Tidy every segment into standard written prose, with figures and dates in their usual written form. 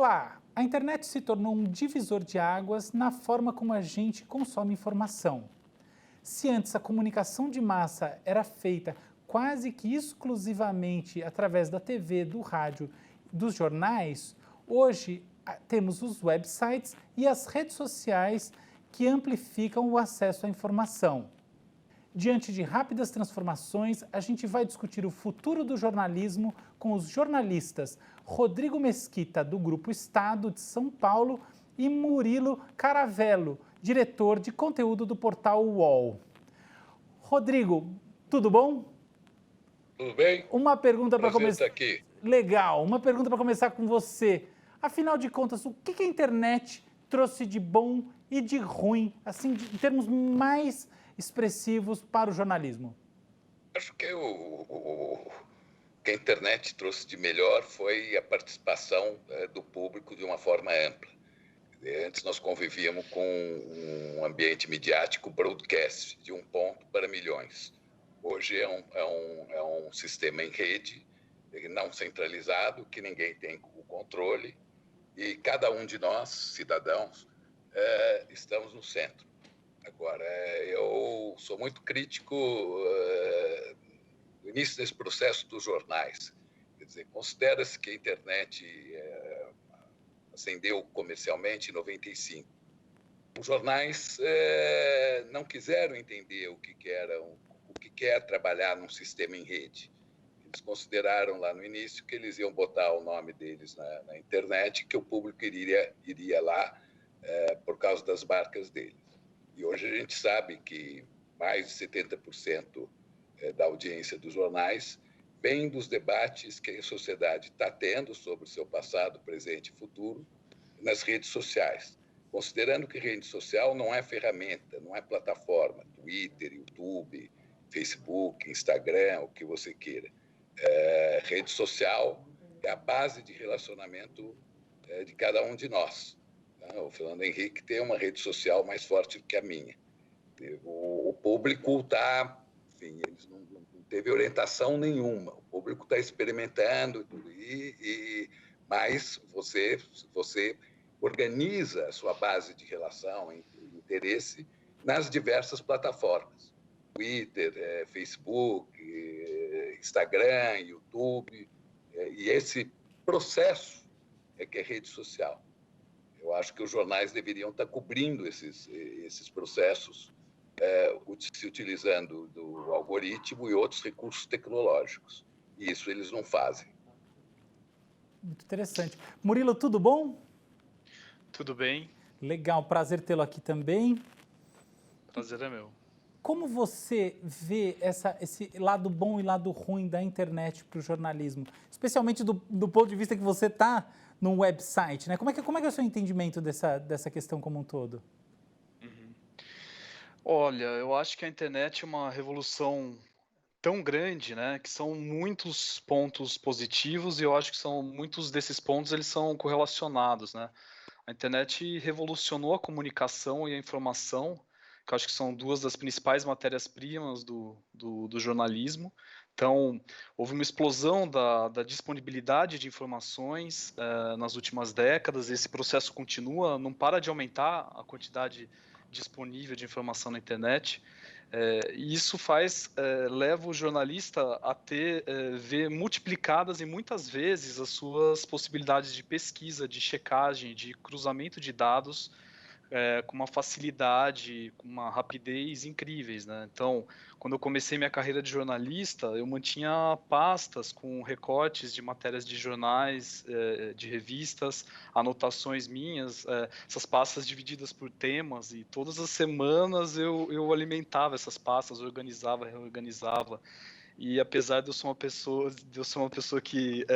Olá! A internet se tornou um divisor de águas na forma como a gente consome informação. Se antes a comunicação de massa era feita quase que exclusivamente através da TV, do rádio, dos jornais, hoje temos os websites e as redes sociais que amplificam o acesso à informação. Diante de rápidas transformações, a gente vai discutir o futuro do jornalismo com os jornalistas Rodrigo Mesquita, do Grupo Estado de São Paulo, e Murilo Caravello, diretor de conteúdo do portal UOL. Rodrigo, tudo bom? Tudo bem? Uma pergunta para começar. Estar aqui. Legal. Uma pergunta para começar com você. Afinal de contas, o que a internet trouxe de bom e de ruim, assim, em termos mais expressivos para o jornalismo? Acho que o que a internet trouxe de melhor foi a participação do público de uma forma ampla. Antes nós convivíamos com um ambiente midiático broadcast, de um ponto para milhões. Hoje é um sistema em rede, não centralizado, que ninguém tem o controle, e cada um de nós, cidadãos, estamos no centro. Agora, eu sou muito crítico no início desse processo dos jornais. Quer dizer, considera-se que a internet ascendeu comercialmente em 95. Os jornais não quiseram entender o que é trabalhar num sistema em rede. Eles consideraram lá no início que eles iam botar o nome deles na internet, que o público iria lá por causa das marcas deles. E hoje a gente sabe que mais de 70% da audiência dos jornais vem dos debates que a sociedade está tendo sobre o seu passado, presente e futuro nas redes sociais. Considerando que rede social não é ferramenta, não é plataforma, Twitter, YouTube, Facebook, Instagram, o que você queira. Rede social é a base de relacionamento de cada um de nós. O Fernando Henrique tem uma rede social mais forte do que a minha. O público está, enfim, eles não teve orientação nenhuma. O público está experimentando, mas você organiza a sua base de relação e interesse nas diversas plataformas. Twitter, Facebook, Instagram, YouTube, e esse processo é que é rede social. Eu acho que os jornais deveriam estar cobrindo esses processos, se utilizando do algoritmo e outros recursos tecnológicos. E isso eles não fazem. Muito interessante. Murilo, tudo bom? Tudo bem. Legal, prazer tê-lo aqui também. Prazer é meu. Como você vê esse lado bom e lado ruim da internet para o jornalismo? Especialmente do ponto de vista que você está num website, né? Como é que é o seu entendimento dessa questão como um todo? Olha, eu acho que a internet é uma revolução tão grande, né, que são muitos pontos positivos e eu acho que são muitos desses pontos eles são correlacionados, né? A internet revolucionou a comunicação e a informação, que eu acho que são duas das principais matérias-primas do jornalismo. Então, houve uma explosão da disponibilidade de informações nas últimas décadas. Esse processo continua, não para de aumentar a quantidade disponível de informação na internet. E isso leva o jornalista a ver multiplicadas e muitas vezes as suas possibilidades de pesquisa, de checagem, de cruzamento de dados com uma facilidade, com uma rapidez incríveis, né? Então, quando eu comecei minha carreira de jornalista, eu mantinha pastas com recortes de matérias de jornais, de revistas, anotações minhas, essas pastas divididas por temas, e todas as semanas eu alimentava essas pastas, organizava, reorganizava. E apesar de eu ser uma pessoa que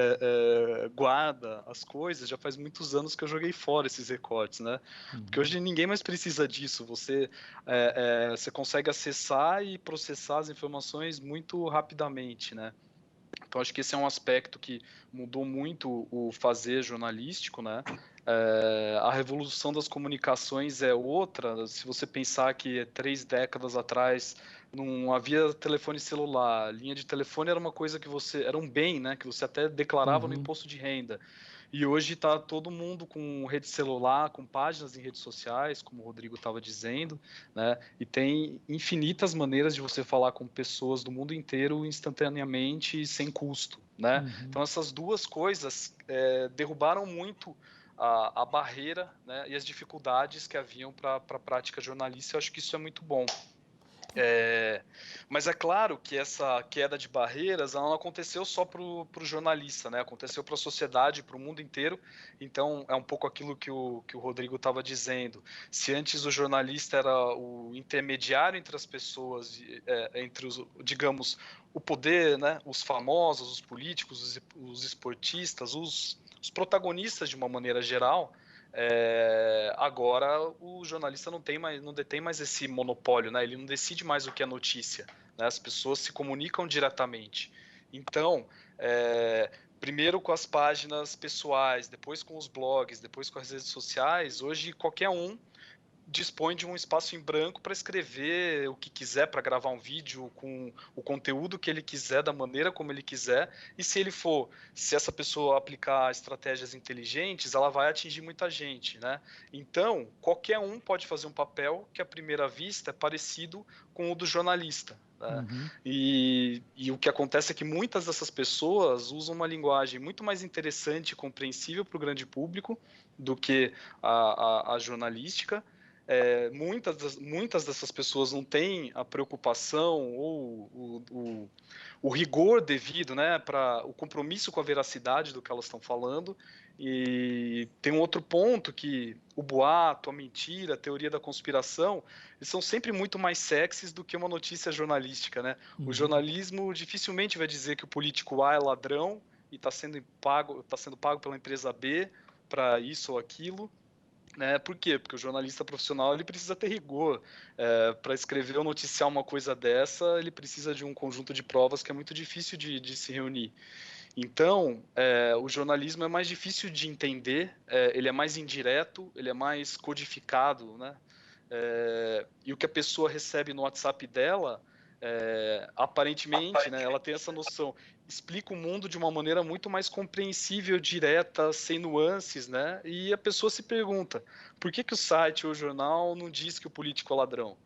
guarda as coisas, já faz muitos anos que eu joguei fora esses recortes, né? Porque hoje ninguém mais precisa disso. Você consegue acessar e processar as informações muito rapidamente, né? Então, acho que esse é um aspecto que mudou muito o fazer jornalístico, né? A revolução das comunicações é outra. Se você pensar que 3 décadas atrás não havia telefone celular, linha de telefone era uma coisa que era um bem, né? Que você até declarava no imposto de renda. E hoje está todo mundo com rede celular, com páginas em redes sociais, como o Rodrigo estava dizendo, né? E tem infinitas maneiras de você falar com pessoas do mundo inteiro instantaneamente e sem custo, né? Então essas duas coisas derrubaram muito a barreira, né, e as dificuldades que haviam para a prática jornalística. Eu acho que isso é muito bom. Mas é claro que essa queda de barreiras ela não aconteceu só para o jornalista, né? Aconteceu para a sociedade, para o mundo inteiro. Então é um pouco aquilo que o Rodrigo estava dizendo. Se antes o jornalista era o intermediário entre as pessoas, entre os, digamos, o poder, né? Os famosos, os políticos, os esportistas, os protagonistas de uma maneira geral. Agora o jornalista não detém mais esse monopólio, né? Ele não decide mais o que é notícia, né? As pessoas se comunicam diretamente. Então, primeiro com as páginas pessoais, depois com os blogs, depois com as redes sociais, hoje qualquer um dispõe de um espaço em branco para escrever o que quiser, para gravar um vídeo com o conteúdo que ele quiser, da maneira como ele quiser, e se essa pessoa aplicar estratégias inteligentes, ela vai atingir muita gente, né? Então, qualquer um pode fazer um papel que à primeira vista é parecido com o do jornalista, né? E o que acontece é que muitas dessas pessoas usam uma linguagem muito mais interessante e compreensível para o grande público do que a jornalística. Muitas dessas pessoas não têm a preocupação ou o rigor devido, né, para o compromisso com a veracidade do que elas estão falando. E tem um outro ponto que o boato, a mentira, a teoria da conspiração, eles são sempre muito mais sexys do que uma notícia jornalística, né? O jornalismo dificilmente vai dizer que o político A é ladrão e está sendo pago pela empresa B para isso ou aquilo. Né? Por quê? Porque o jornalista profissional ele precisa ter rigor. Para escrever ou noticiar uma coisa dessa, ele precisa de um conjunto de provas que é muito difícil de se reunir. Então, o jornalismo é mais difícil de entender, ele é mais indireto, ele é mais codificado, né? E o que a pessoa recebe no WhatsApp dela, aparentemente, né, ela tem essa noção, explica o mundo de uma maneira muito mais compreensível, direta, sem nuances, né? E a pessoa se pergunta, por que o site ou o jornal não diz que o político é ladrão?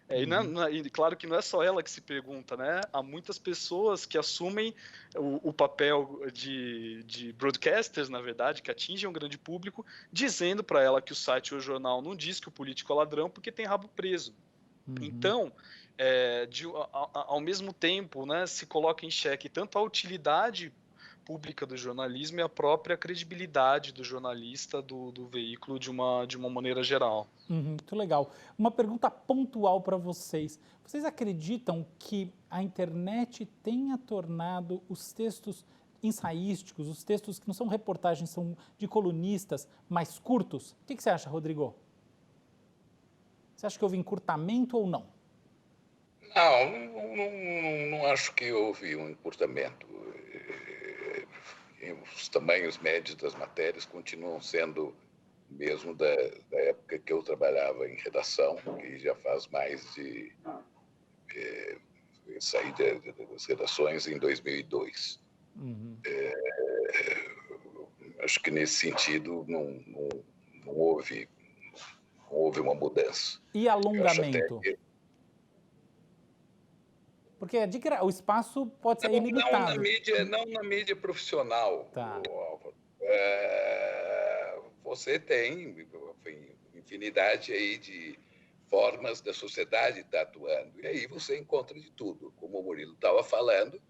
E claro que não é só ela que se pergunta, né? Há muitas pessoas que assumem o papel de broadcasters, na verdade, que atingem um grande público, dizendo para ela que o site ou o jornal não diz que o político é ladrão porque tem rabo preso. Então, ao mesmo tempo, né, se coloca em xeque tanto a utilidade pública do jornalismo e a própria credibilidade do jornalista, do veículo de uma maneira geral. Muito legal. Uma pergunta pontual para vocês. Vocês acreditam que a internet tenha tornado os textos ensaísticos, os textos que não são reportagens, são de colunistas, mais curtos? O que você acha, Rodrigo? Você acha que houve encurtamento ou não? Não acho que houve um encurtamento. Os tamanhos médios das matérias continuam sendo mesmo da época que eu trabalhava em redação, que já faz mais de... saí das redações em 2002. Acho que nesse sentido não houve uma mudança. E alongamento? Porque o espaço pode ser ilimitado. Não na mídia profissional, Tá. Álvaro. Você tem infinidade aí de formas da sociedade estar atuando. E aí você encontra de tudo. Como o Murilo estava falando,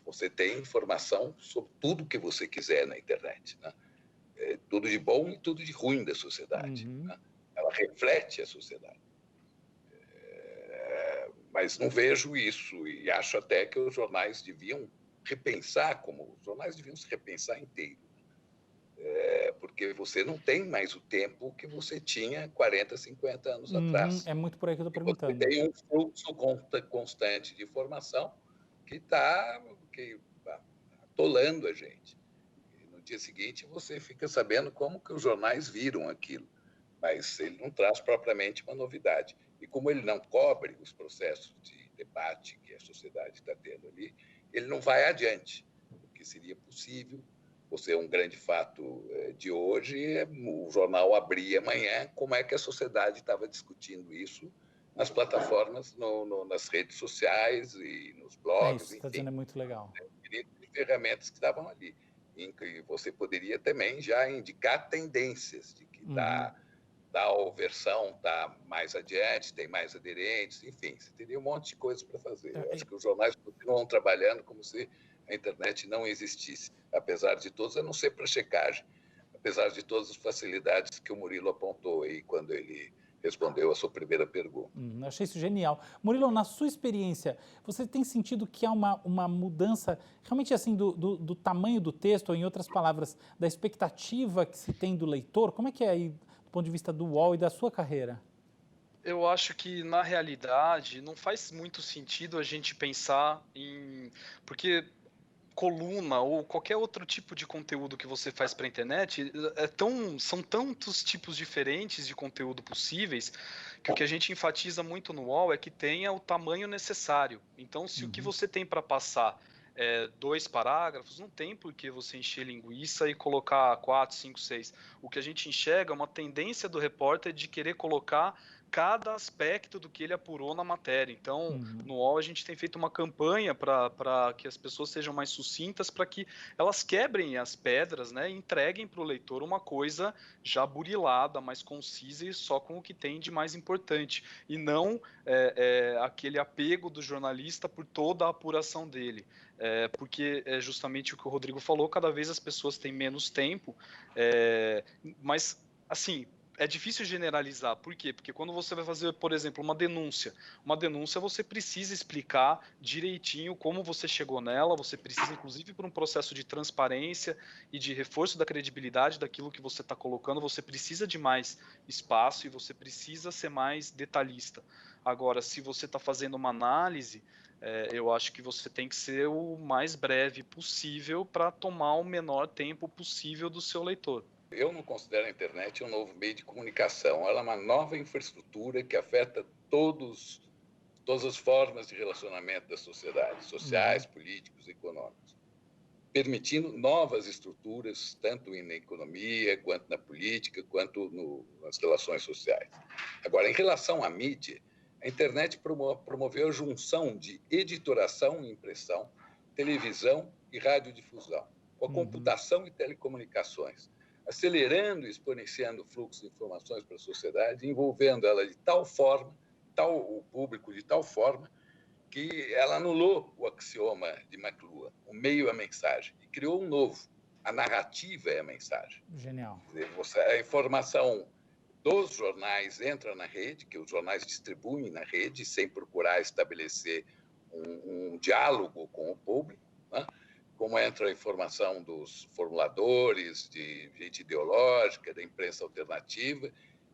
você tem informação sobre tudo que você quiser na internet, né? Tudo de bom e tudo de ruim da sociedade. Né? Ela reflete a sociedade. Mas não vejo isso e acho até que os jornais deviam se repensar inteiro. Porque você não tem mais o tempo que você tinha 40, 50 anos atrás. É muito por aí que eu estou perguntando. Você tem um fluxo constante de informação que está atolando a gente. E no dia seguinte você fica sabendo como que os jornais viram aquilo, mas ele não traz propriamente uma novidade. E como ele não cobre os processos de debate que a sociedade está tendo ali, ele não vai adiante, porque seria possível Você, um grande fato de hoje, o jornal abria amanhã como é que a sociedade estava discutindo isso nas plataformas, nas redes sociais e nos blogs, Isso que está enfim, dizendo é muito legal. de ferramentas que estavam ali. E você poderia também já indicar tendências de que tal versão está mais adiante, tem mais aderentes, enfim, você teria um monte de coisas para fazer. Eu acho que os jornais continuam trabalhando como se a internet não existisse, apesar de todos, a não ser para checagem, apesar de todas as facilidades que o Murilo apontou aí quando ele respondeu a sua primeira pergunta. Achei isso genial. Murilo, na sua experiência, você tem sentido que há uma mudança realmente assim do tamanho do texto, ou em outras palavras, da expectativa que se tem do leitor? Como é que é aí, do ponto de vista do UOL e da sua carreira? Eu acho que, na realidade, não faz muito sentido a gente pensar em... Porque coluna ou qualquer outro tipo de conteúdo que você faz para a internet, são tantos tipos diferentes de conteúdo possíveis que o que a gente enfatiza muito no UOL é que tenha o tamanho necessário. Então, se o que você tem para passar é 2 parágrafos, não tem por que você encher linguiça e colocar 4, 5, 6. O que a gente enxerga é uma tendência do repórter de querer colocar cada aspecto do que ele apurou na matéria. Então, no UOL a gente tem feito uma campanha para que as pessoas sejam mais sucintas, para que elas quebrem as pedras, né, e entreguem para o leitor uma coisa já burilada, mais concisa e só com o que tem de mais importante, e não aquele apego do jornalista por toda a apuração dele. Porque é justamente o que o Rodrigo falou, cada vez as pessoas têm menos tempo, mas, assim, é difícil generalizar. Por quê? Porque quando você vai fazer, por exemplo, uma denúncia você precisa explicar direitinho como você chegou nela, você precisa, inclusive, por um processo de transparência e de reforço da credibilidade daquilo que você está colocando, você precisa de mais espaço e você precisa ser mais detalhista. Agora, se você está fazendo uma análise, eu acho que você tem que ser o mais breve possível para tomar o menor tempo possível do seu leitor. Eu não considero a internet um novo meio de comunicação. Ela é uma nova infraestrutura que afeta todas as formas de relacionamento da sociedade, sociais, políticos, econômicos, permitindo novas estruturas, tanto na economia, quanto na política, quanto nas relações sociais. Agora, em relação à mídia, a internet promoveu a junção de editoração e impressão, televisão e radiodifusão, com a computação e telecomunicações, acelerando e exponenciando o fluxo de informações para a sociedade, envolvendo ela de tal forma, o público de tal forma, que ela anulou o axioma de McLuhan, o meio é a mensagem, e criou um novo, a narrativa é a mensagem. Genial. Quer dizer, a informação dos jornais entra na rede, que os jornais distribuem na rede, sem procurar estabelecer um diálogo com o público, né? Como entra a informação dos formuladores, de gente ideológica, da imprensa alternativa,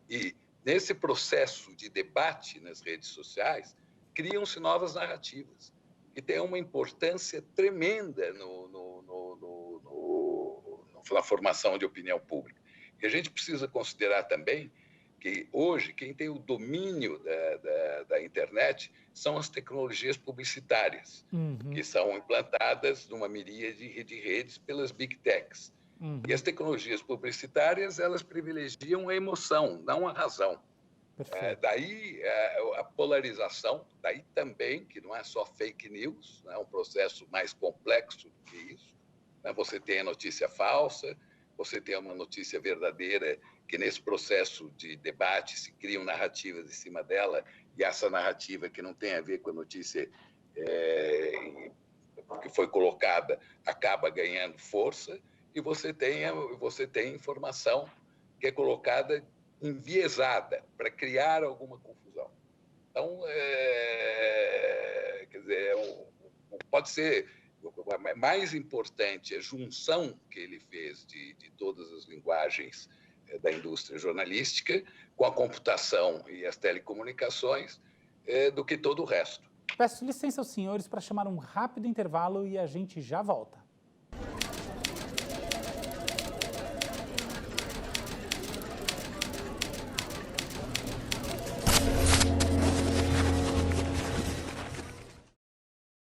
e nesse processo de debate nas redes sociais, criam-se novas narrativas, que têm uma importância tremenda na formação de opinião pública. E a gente precisa considerar também que hoje quem tem o domínio da internet são as tecnologias publicitárias, que são implantadas numa miríade de redes pelas big techs. E as tecnologias publicitárias, elas privilegiam a emoção, não a razão. Daí a polarização, daí também, que não é só fake news, é um processo mais complexo do que isso. Você tem a notícia falsa, você tem uma notícia verdadeira, que nesse processo de debate se criam narrativas em cima dela, e essa narrativa que não tem a ver com a notícia que foi colocada acaba ganhando força, e você tem informação que é colocada enviesada para criar alguma confusão. Então, quer dizer, pode ser mais importante a junção que ele fez de todas as linguagens da indústria jornalística com a computação e as telecomunicações do que todo o resto. Peço licença aos senhores para chamar um rápido intervalo e a gente já volta.